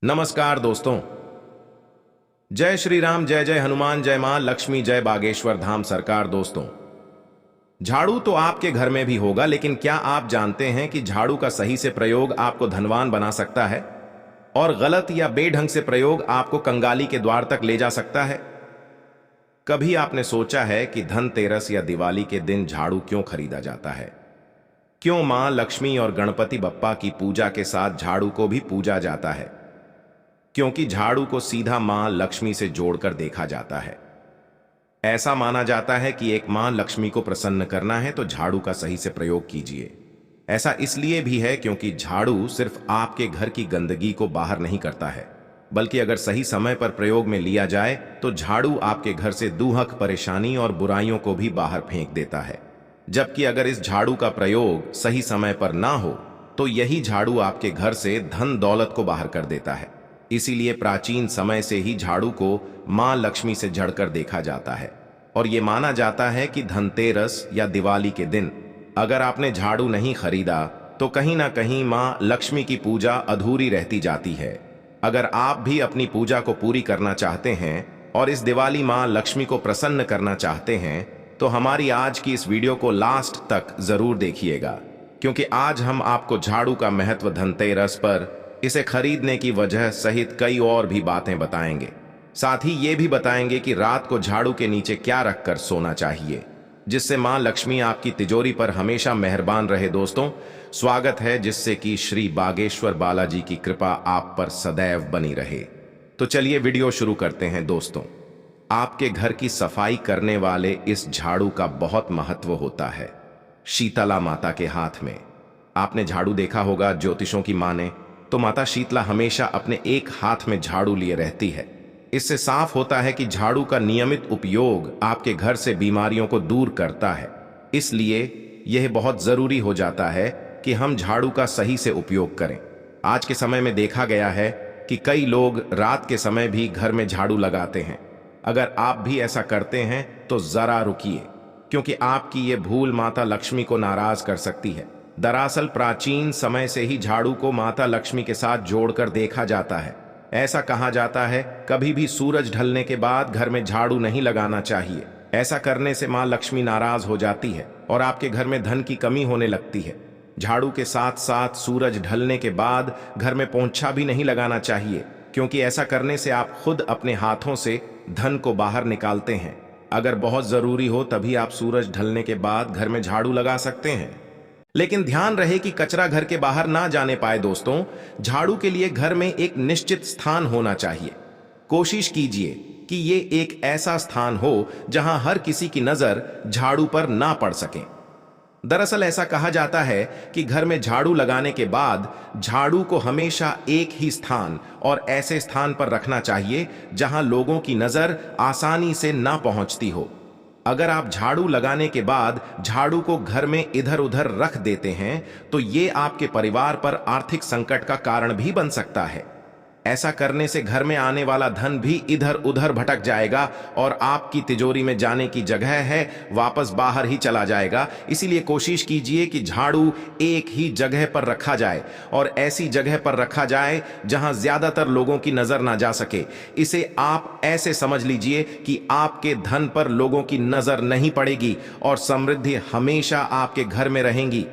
नमस्कार दोस्तों। जय श्री राम, जय जय हनुमान, जय मां लक्ष्मी, जय बागेश्वर धाम सरकार। दोस्तों, झाड़ू तो आपके घर में भी होगा, लेकिन क्या आप जानते हैं कि झाड़ू का सही से प्रयोग आपको धनवान बना सकता है और गलत या बेढंग से प्रयोग आपको कंगाली के द्वार तक ले जा सकता है। कभी आपने सोचा है कि धनतेरस या दिवाली के दिन झाड़ू क्यों खरीदा जाता है? क्यों मां लक्ष्मी और गणपति बप्पा की पूजा के साथ झाड़ू को भी पूजा जाता है? क्योंकि झाड़ू को सीधा मां लक्ष्मी से जोड़कर देखा जाता है। ऐसा माना जाता है कि एक मां लक्ष्मी को प्रसन्न करना है तो झाड़ू का सही से प्रयोग कीजिए। ऐसा इसलिए भी है क्योंकि झाड़ू सिर्फ आपके घर की गंदगी को बाहर नहीं करता है, बल्कि अगर सही समय पर प्रयोग में लिया जाए तो झाड़ू आपके घर से दूहक परेशानी और बुराइयों को भी बाहर फेंक देता है। जबकि अगर इस झाड़ू का प्रयोग सही समय पर ना हो तो यही झाड़ू आपके घर से धन दौलत को बाहर कर देता है। इसीलिए प्राचीन समय से ही झाड़ू को मां लक्ष्मी से जड़कर देखा जाता है और यह माना जाता है कि धनतेरस या दिवाली के दिन अगर आपने झाड़ू नहीं खरीदा तो कहीं ना कहीं मां लक्ष्मी की पूजा अधूरी रहती जाती है। अगर आप भी अपनी पूजा को पूरी करना चाहते हैं और इस दिवाली मां लक्ष्मी को प्रसन्न करना चाहते हैं तो हमारी आज की इस वीडियो को लास्ट तक जरूर देखिएगा, क्योंकि आज हम आपको झाड़ू का महत्व, धनतेरस पर इसे खरीदने की वजह सहित कई और भी बातें बताएंगे। साथ ही ये भी बताएंगे कि रात को झाड़ू के नीचे क्या रखकर सोना चाहिए जिससे मां लक्ष्मी आपकी तिजोरी पर हमेशा मेहरबान रहे। दोस्तों, स्वागत है जिससे कि श्री बागेश्वर बालाजी की कृपा आप पर सदैव बनी रहे। तो चलिए वीडियो शुरू करते हैं। दोस्तों, आपके घर की सफाई करने वाले इस झाड़ू का बहुत महत्व होता है। शीतला माता के हाथ में आपने झाड़ू देखा होगा। ज्योतिषों की माने तो माता शीतला हमेशा अपने एक हाथ में झाड़ू लिए रहती है। इससे साफ होता है कि झाड़ू का नियमित उपयोग आपके घर से बीमारियों को दूर करता है। इसलिए यह बहुत जरूरी हो जाता है कि हम झाड़ू का सही से उपयोग करें। आज के समय में देखा गया है कि कई लोग रात के समय भी घर में झाड़ू लगाते हैं। अगर आप भी ऐसा करते हैं तो जरा रुकिए, क्योंकि आपकी ये भूल माता लक्ष्मी को नाराज कर सकती है। दरअसल प्राचीन समय से ही झाड़ू को माता लक्ष्मी के साथ जोड़कर देखा जाता है। ऐसा कहा जाता है कभी भी सूरज ढलने के बाद घर में झाड़ू नहीं लगाना चाहिए। ऐसा करने से मां लक्ष्मी नाराज हो जाती है और आपके घर में धन की कमी होने लगती है। झाड़ू के साथ साथ सूरज ढलने के बाद घर में पोंछा भी नहीं लगाना चाहिए, क्योंकि ऐसा करने से आप खुद अपने हाथों से धन को बाहर निकालते हैं। अगर बहुत जरूरी हो तभी आप सूरज ढलने के बाद घर में झाड़ू लगा सकते हैं, लेकिन ध्यान रहे कि कचरा घर के बाहर ना जाने पाए। दोस्तों, झाड़ू के लिए घर में एक निश्चित स्थान होना चाहिए। कोशिश कीजिए कि ये एक ऐसा स्थान हो जहां हर किसी की नजर झाड़ू पर ना पड़ सके। दरअसल ऐसा कहा जाता है कि घर में झाड़ू लगाने के बाद झाड़ू को हमेशा एक ही स्थान और ऐसे स्थान पर रखना चाहिए जहां लोगों की नजर आसानी से ना पहुंचती हो। अगर आप झाड़ू लगाने के बाद झाड़ू को घर में इधर उधर रख देते हैं तो ये आपके परिवार पर आर्थिक संकट का कारण भी बन सकता है। ऐसा करने से घर में आने वाला धन भी इधर उधर भटक जाएगा और आपकी तिजोरी में जाने की जगह है वापस बाहर ही चला जाएगा। इसीलिए कोशिश कीजिए कि झाड़ू एक ही जगह पर रखा जाए और ऐसी जगह पर रखा जाए जहां ज्यादातर लोगों की नजर ना जा सके। इसे आप ऐसे समझ लीजिए कि आपके धन पर लोगों की नजर नहीं पड़ेगी और समृद्धि हमेशा आपके घर में रहेंगी।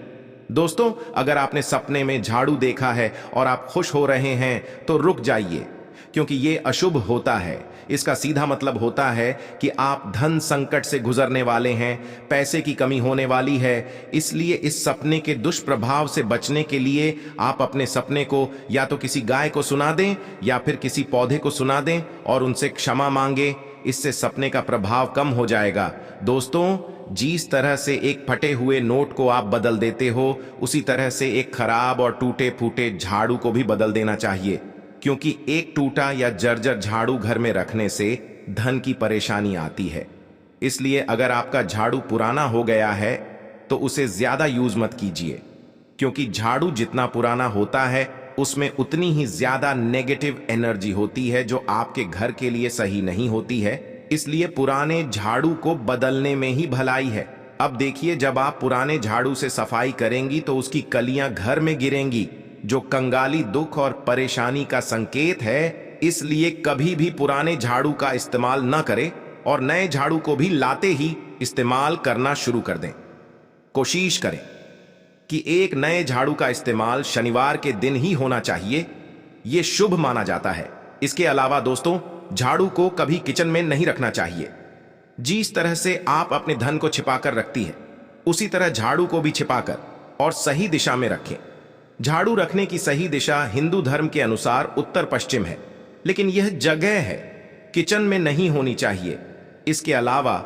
दोस्तों, अगर आपने सपने में झाड़ू देखा है और आप खुश हो रहे हैं तो रुक जाइए, क्योंकि ये अशुभ होता है। इसका सीधा मतलब होता है कि आप धन संकट से गुजरने वाले हैं, पैसे की कमी होने वाली है। इसलिए इस सपने के दुष्प्रभाव से बचने के लिए आप अपने सपने को या तो किसी गाय को सुना दें या फिर किसी पौधे को सुना दें और उनसे क्षमा मांगे। इससे सपने का प्रभाव कम हो जाएगा। दोस्तों, जिस तरह से एक फटे हुए नोट को आप बदल देते हो, उसी तरह से एक खराब और टूटे फूटे झाड़ू को भी बदल देना चाहिए, क्योंकि एक टूटा या जर्जर झाड़ू घर में रखने से धन की परेशानी आती है। इसलिए अगर आपका झाड़ू पुराना हो गया है तो उसे ज्यादा यूज मत कीजिए, क्योंकि झाड़ू जितना पुराना होता है उसमें उतनी ही ज्यादा नेगेटिव एनर्जी होती है जो आपके घर के लिए सही नहीं होती है। इसलिए पुराने झाड़ू को बदलने में ही भलाई है। अब देखिए, जब आप पुराने झाड़ू से सफाई करेंगी तो उसकी कलियां घर में गिरेंगी जो कंगाली, दुख और परेशानी का संकेत है। इसलिए कभी भी पुराने झाड़ू का इस्तेमाल न करें और नए झाड़ू को भी लाते ही इस्तेमाल करना शुरू कर दें। कोशिश करें कि एक नए झाड़ू का इस्तेमाल शनिवार के दिन ही होना चाहिए, यह शुभ माना जाता है। इसके अलावा दोस्तों, झाड़ू को कभी किचन में नहीं रखना चाहिए। जिस तरह से आप अपने धन को छिपाकर रखती है, उसी तरह झाड़ू को भी छिपाकर और सही दिशा में रखें। झाड़ू रखने की सही दिशा हिंदू धर्म के अनुसार उत्तर पश्चिम है, लेकिन यह जगह है, किचन में नहीं होनी चाहिए। इसके अलावा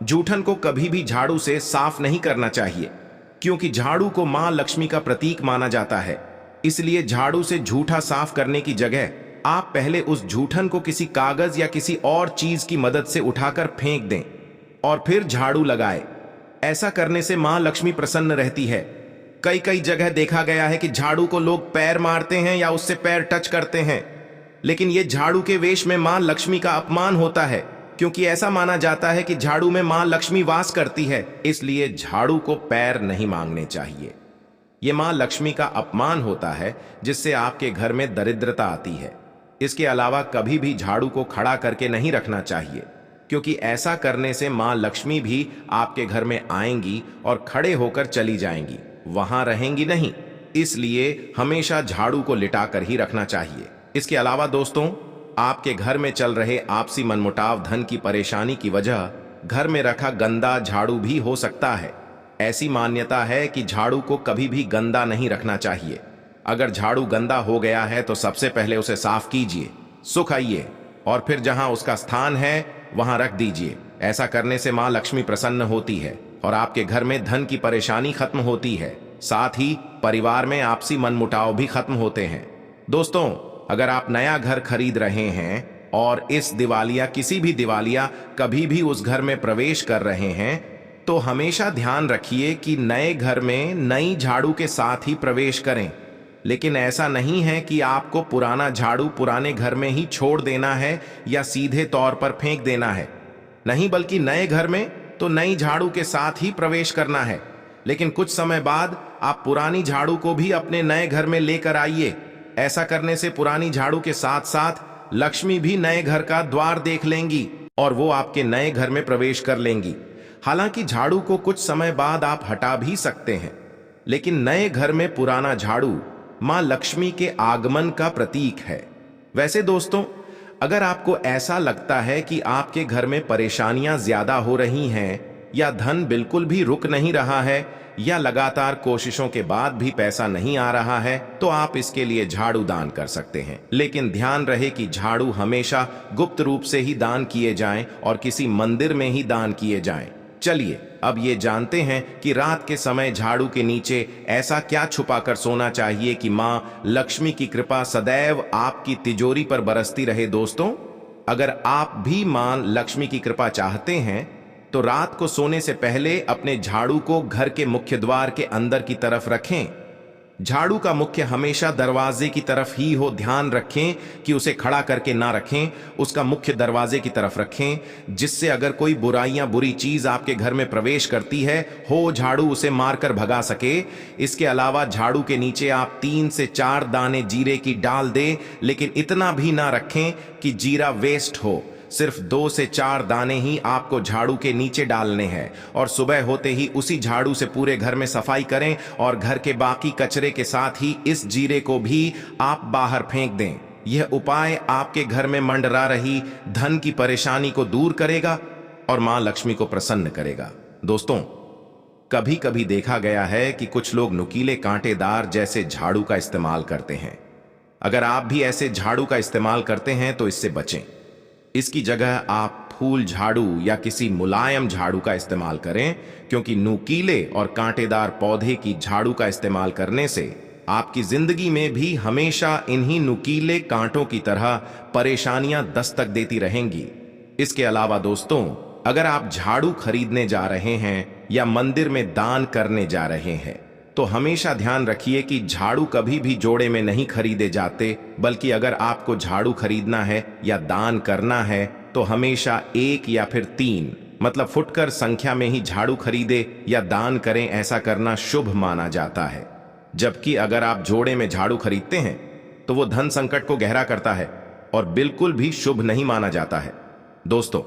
जूठन को कभी भी झाड़ू से साफ नहीं करना चाहिए, क्योंकि झाड़ू को मां लक्ष्मी का प्रतीक माना जाता है। इसलिए झाड़ू से जूठा साफ करने की जगह आप पहले उस जूठन को किसी कागज या किसी और चीज की मदद से उठाकर फेंक दें और फिर झाड़ू लगाएं। ऐसा करने से मां लक्ष्मी प्रसन्न रहती है। कई जगह देखा गया है कि झाड़ू को लोग पैर मारते हैं या उससे पैर टच करते हैं, लेकिन यह झाड़ू के वेश में मां लक्ष्मी का अपमान होता है, क्योंकि ऐसा माना जाता है कि झाड़ू में मां लक्ष्मी वास करती है। इसलिए झाड़ू को पैर नहीं मांगने चाहिए। यह मां लक्ष्मी का अपमान होता है, जिससे आपके घर में दरिद्रता आती है। इसके अलावा कभी भी झाड़ू को खड़ा करके नहीं रखना चाहिए, क्योंकि ऐसा करने से मां लक्ष्मी भी आपके घर में आएंगी और खड़े होकर चली जाएंगी, वहां रहेंगी नहीं। इसलिए हमेशा झाड़ू को लिटाकर ही रखना चाहिए। इसके अलावा दोस्तों, आपके घर में चल रहे आपसी मनमुटाव, धन की परेशानी की वजह घर में रखा गंदा झाड़ू भी हो सकता है। ऐसी मान्यता है कि झाड़ू को कभी भी गंदा नहीं रखना चाहिए। अगर झाड़ू गंदा हो गया है तो सबसे पहले उसे साफ कीजिए, सुखाइए और फिर जहां उसका स्थान है वहां रख दीजिए। ऐसा करने से मां लक्ष्मी प्रसन्न होती है और आपके घर में धन की परेशानी खत्म होती है। साथ ही परिवार में आपसी मनमुटाव भी खत्म होते हैं। दोस्तों, अगर आप नया घर खरीद रहे हैं और इस दिवाली या किसी भी दिवाली या कभी भी उस घर में प्रवेश कर रहे हैं, तो हमेशा ध्यान रखिए कि नए घर में नई झाड़ू के साथ ही प्रवेश करें। लेकिन ऐसा नहीं है कि आपको पुराना झाड़ू पुराने घर में ही छोड़ देना है या सीधे तौर पर फेंक देना है। नहीं, बल्कि नए घर में तो नई झाड़ू के साथ ही प्रवेश करना है। लेकिन कुछ समय बाद आप पुरानी झाड़ू को भी अपने नए घर में लेकर आइए। ऐसा करने से पुरानी झाड़ू के साथ साथ लक्ष्मी भी नए घर का द्वार देख लेंगी और वो आपके नए घर में प्रवेश कर लेंगी। हालांकि झाड़ू को कुछ समय बाद आप हटा भी सकते हैं, लेकिन नए घर में पुराना झाड़ू मां लक्ष्मी के आगमन का प्रतीक है। वैसे दोस्तों, अगर आपको ऐसा लगता है कि आपके घर में परेशानियां ज्यादा हो रही हैं या धन बिल्कुल भी रुक नहीं रहा है या लगातार कोशिशों के बाद भी पैसा नहीं आ रहा है, तो आप इसके लिए झाड़ू दान कर सकते हैं। लेकिन ध्यान रहे कि झाड़ू हमेशा गुप्त रूप से ही दान किए जाएं और किसी मंदिर में ही दान किए जाएं। चलिए अब ये जानते हैं कि रात के समय झाड़ू के नीचे ऐसा क्या छुपाकर सोना चाहिए कि मां लक्ष्मी की कृपा सदैव आपकी तिजोरी पर बरसती रहे। दोस्तों, अगर आप भी मां लक्ष्मी की कृपा चाहते हैं तो रात को सोने से पहले अपने झाड़ू को घर के मुख्य द्वार के अंदर की तरफ रखें। झाड़ू का मुख्य हमेशा दरवाजे की तरफ ही हो। ध्यान रखें कि उसे खड़ा करके ना रखें, उसका मुख्य दरवाजे की तरफ रखें, जिससे अगर कोई बुरी चीज आपके घर में प्रवेश करती है हो, झाड़ू उसे मारकर भगा सके। इसके अलावा झाड़ू के नीचे आप 3 से 4 दाने जीरे की डाल दें, लेकिन इतना भी ना रखें कि जीरा वेस्ट हो। सिर्फ 2 से 4 दाने ही आपको झाड़ू के नीचे डालने हैं और सुबह होते ही उसी झाड़ू से पूरे घर में सफाई करें और घर के बाकी कचरे के साथ ही इस जीरे को भी आप बाहर फेंक दें। यह उपाय आपके घर में मंडरा रही धन की परेशानी को दूर करेगा और मां लक्ष्मी को प्रसन्न करेगा। दोस्तों, कभी कभी देखा गया है कि कुछ लोग नुकीले कांटेदार जैसे झाड़ू का इस्तेमाल करते हैं। अगर आप भी ऐसे झाड़ू का इस्तेमाल करते हैं तो इससे बचें। इसकी जगह आप फूल झाड़ू या किसी मुलायम झाड़ू का इस्तेमाल करें, क्योंकि नुकीले और कांटेदार पौधे की झाड़ू का इस्तेमाल करने से आपकी जिंदगी में भी हमेशा इन्हीं नुकीले कांटों की तरह परेशानियां दस्तक देती रहेंगी। इसके अलावा दोस्तों, अगर आप झाड़ू खरीदने जा रहे हैं या मंदिर में दान करने जा रहे हैं तो हमेशा ध्यान रखिए कि झाड़ू कभी भी जोड़े में नहीं खरीदे जाते, बल्कि अगर आपको झाड़ू खरीदना है या दान करना है तो हमेशा 1 या फिर 3 मतलब फुटकर संख्या में ही झाड़ू खरीदे या दान करें। ऐसा करना शुभ माना जाता है। जबकि अगर आप जोड़े में झाड़ू खरीदते हैं तो वो धन संकट को गहरा करता है और बिल्कुल भी शुभ नहीं माना जाता है। दोस्तों,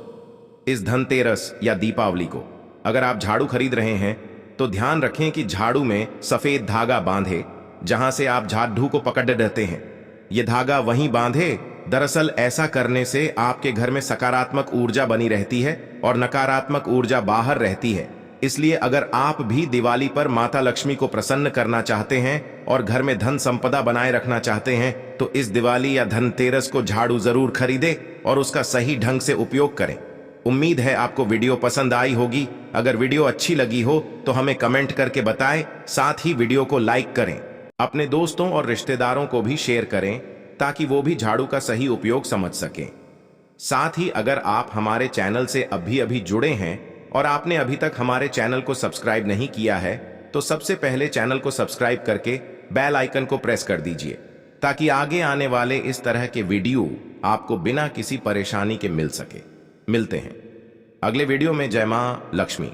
इस धनतेरस या दीपावली को अगर आप झाड़ू खरीद रहे हैं तो ध्यान रखें कि झाड़ू में सफेद धागा बांधे जहां से आप झाड़ू को पकड़ रहते हैं, ये धागा वहीं बांधे। दरअसल ऐसा करने से आपके घर में सकारात्मक ऊर्जा बनी रहती है और नकारात्मक ऊर्जा बाहर रहती है। इसलिए अगर आप भी दिवाली पर माता लक्ष्मी को प्रसन्न करना चाहते हैं और घर में धन संपदा बनाए रखना चाहते हैं तो इस दिवाली या धनतेरस को झाड़ू जरूर खरीदें और उसका सही ढंग से उपयोग करें। उम्मीद है आपको वीडियो पसंद आई होगी। अगर वीडियो अच्छी लगी हो तो हमें कमेंट करके बताएं, साथ ही वीडियो को लाइक करें। अपने दोस्तों और रिश्तेदारों को भी शेयर करें ताकि वो भी झाड़ू का सही उपयोग समझ सकें। साथ ही अगर आप हमारे चैनल से अभी जुड़े हैं और आपने अभी तक हमारे चैनल को सब्सक्राइब नहीं किया है तो सबसे पहले चैनल को सब्सक्राइब करके बेल आइकन को प्रेस कर दीजिए ताकि आगे आने वाले इस तरह के वीडियो आपको बिना किसी परेशानी के मिल सके। मिलते हैं अगले वीडियो में। जय मां लक्ष्मी।